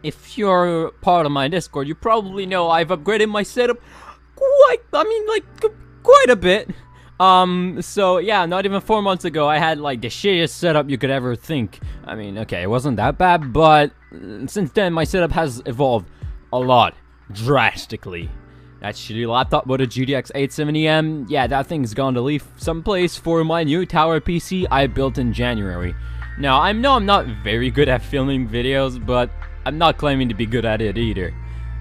if you're part of my Discord, you probably know I've upgraded my setup quite a bit. So yeah, not even 4 months ago, I had like the shittiest setup you could ever think. I mean, okay, it wasn't that bad, but since then, my setup has evolved a lot, drastically. That shitty laptop with a GTX 870M, yeah, that thing's gone to leave someplace for my new tower PC I built in January. Now, I know I'm not very good at filming videos, but I'm not claiming to be good at it either.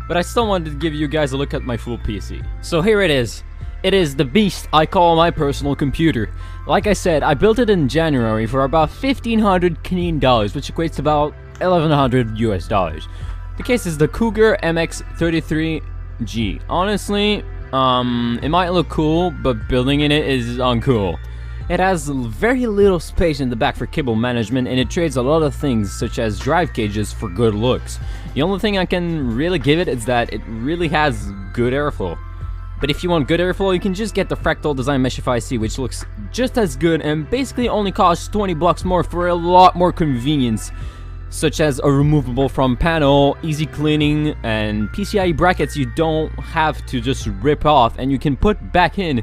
But I still wanted to give you guys a look at my full PC. So here it is. It is the beast I call my personal computer. Like I said, I built it in January for about 1,500 Canadian dollars, which equates to about 1,100 US dollars. The case is the Cougar MX33G. Honestly, it might look cool, but building in it is uncool. It has very little space in the back for cable management, and it trades a lot of things such as drive cages for good looks. The only thing I can really give it is that it really has good airflow. But if you want good airflow, you can just get the Fractal Design Meshify C, which looks just as good and basically only costs 20 bucks more for a lot more convenience, such as a removable from panel, easy cleaning, and PCIe brackets you don't have to just rip off and you can put back in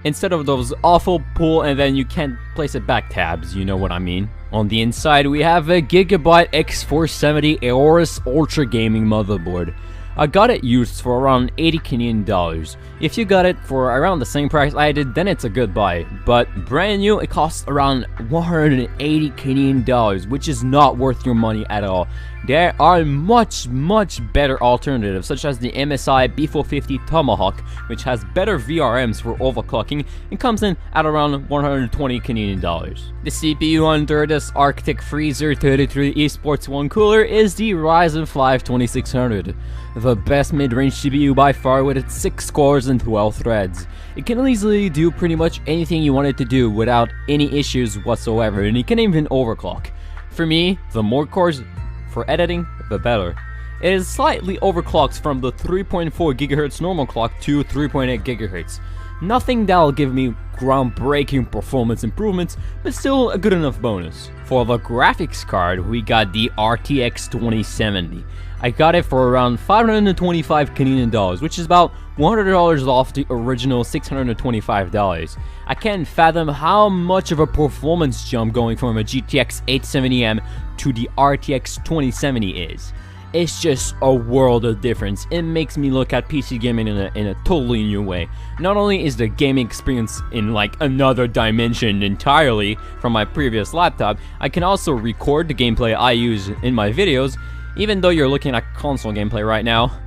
instead of those awful pull and then you can't place it back tabs, you know what I mean. On the inside, we have a Gigabyte X470 Aorus Ultra Gaming motherboard. I got it used for around 80 Canadian dollars. If you got it for around the same price I did, then it's a good buy. But brand new, it costs around 180 Canadian dollars, which is not worth your money at all. There are much better alternatives, such as the MSI B450 Tomahawk, which has better VRMs for overclocking and comes in at around 120 Canadian dollars. The CPU under this Arctic Freezer 33 Esports 1 cooler is the Ryzen 5 2600. The best mid-range CPU by far with its 6 cores and 12 threads. It can easily do pretty much anything you want it to do without any issues whatsoever, and it can even overclock. For me, the more cores for editing, the better. It is slightly overclocked from the 3.4 GHz normal clock to 3.8 GHz. Nothing that'll give me groundbreaking performance improvements, but still a good enough bonus. For the graphics card, we got the RTX 2070. I got it for around 525 Canadian dollars, which is about $100 off the original $625. I can't fathom how much of a performance jump going from a GTX 870M to the RTX 2070 is. It's just a world of difference. It makes me look at PC gaming in a totally new way. Not only is the gaming experience in like another dimension entirely from my previous laptop, I can also record the gameplay I use in my videos, even though you're looking at console gameplay right now.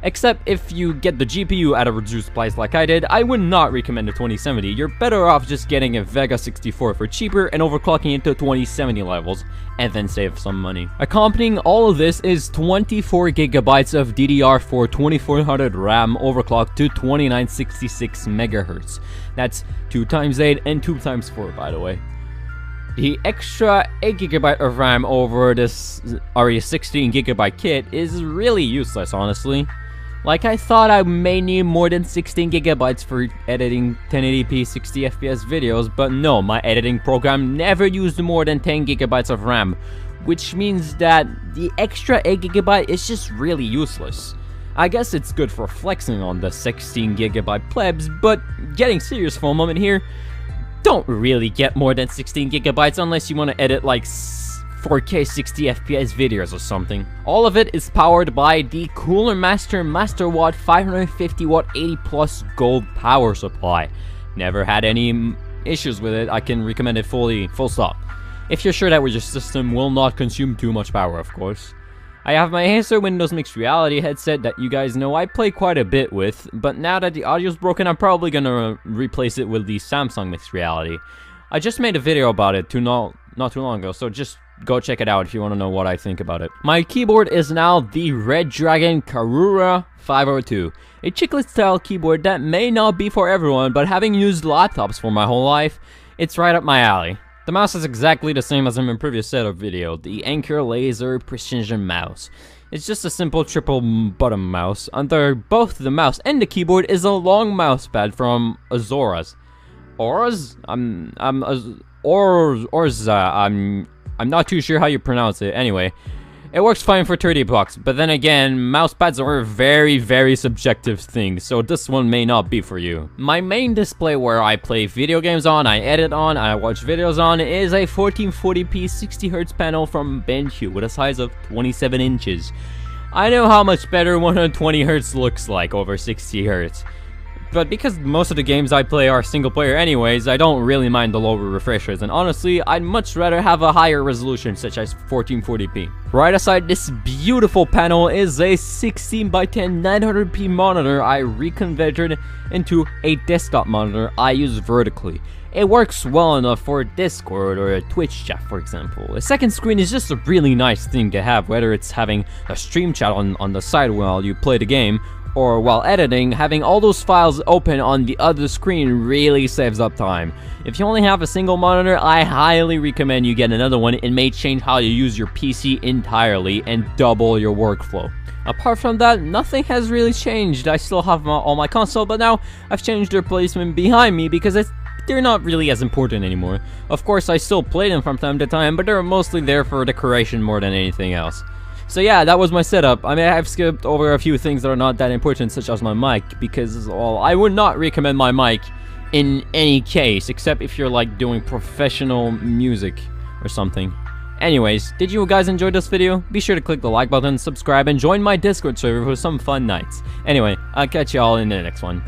Except if you get the GPU at a reduced price like I did, I would not recommend a 2070. You're better off just getting a Vega 64 for cheaper and overclocking it to 2070 levels, and then save some money. Accompanying all of this is 24 gigabytes of DDR4 2400 RAM overclocked to 2966 MHz. That's 2x8 and 2x4, by the way. The extra 8GB of RAM over this already 16GB kit is really useless, honestly. Like, I thought I may need more than 16GB for editing 1080p 60fps videos, but no, my editing program never used more than 10GB of RAM, which means that the extra 8GB is just really useless. I guess it's good for flexing on the 16GB plebs, but getting serious for a moment here, don't really get more than 16GB unless you want to edit like 4K 60fps videos or something. All of it is powered by the Cooler Master Masterwatt 550W 80 plus gold power supply. Never had any issues with it. I can recommend it full stop. If you're sure that your system will not consume too much power, of course. I have my Acer Windows Mixed Reality headset that you guys know I play quite a bit with, but now that the audio's broken, I'm probably gonna replace it with the Samsung Mixed Reality. I just made a video about it not too long ago, so just go check it out if you want to know what I think about it. My keyboard is now the Red Dragon Karura 502, a chiclet style keyboard that may not be for everyone, but having used laptops for my whole life, it's right up my alley. The mouse is exactly the same as in my previous setup video, the Anker Laser Precision Mouse. It's just a simple triple button mouse. Under both the mouse and the keyboard is a long mouse pad from Azora's. Orza? I'm not too sure how you pronounce it. Anyway, It works fine for 30 bucks, but then again, mousepads are a very subjective thing, so this one may not be for you. My main display where I play video games on, I edit on, I watch videos on, is a 1440p 60Hz panel from BenQ with a size of 27 inches. I know how much better 120Hz looks like over 60Hz. But because most of the games I play are single player anyways, I don't really mind the lower refreshers, and honestly, I'd much rather have a higher resolution such as 1440p. Right aside this beautiful panel is a 16x10 900p monitor I reconverted into a desktop monitor I use vertically. It works well enough for Discord or a Twitch chat, for example. A second screen is just a really nice thing to have, whether it's having a stream chat on the side while you play the game, or while editing. Having all those files open on the other screen really saves up time. If you only have a single monitor, I highly recommend you get another one. It may change how you use your PC entirely and double your workflow. Apart from that, nothing has really changed. I still have all my console, but now I've changed their placement behind me because they're not really as important anymore. Of course, I still play them from time to time, but they're mostly there for decoration more than anything else. So yeah, that was my setup. I mean, I've skipped over a few things that are not that important, such as my mic, because, well, I would not recommend my mic in any case, except if you're, like, doing professional music or something. Anyways, did you guys enjoy this video? Be sure to click the like button, subscribe, and join my Discord server for some fun nights. Anyway, I'll catch y'all in the next one.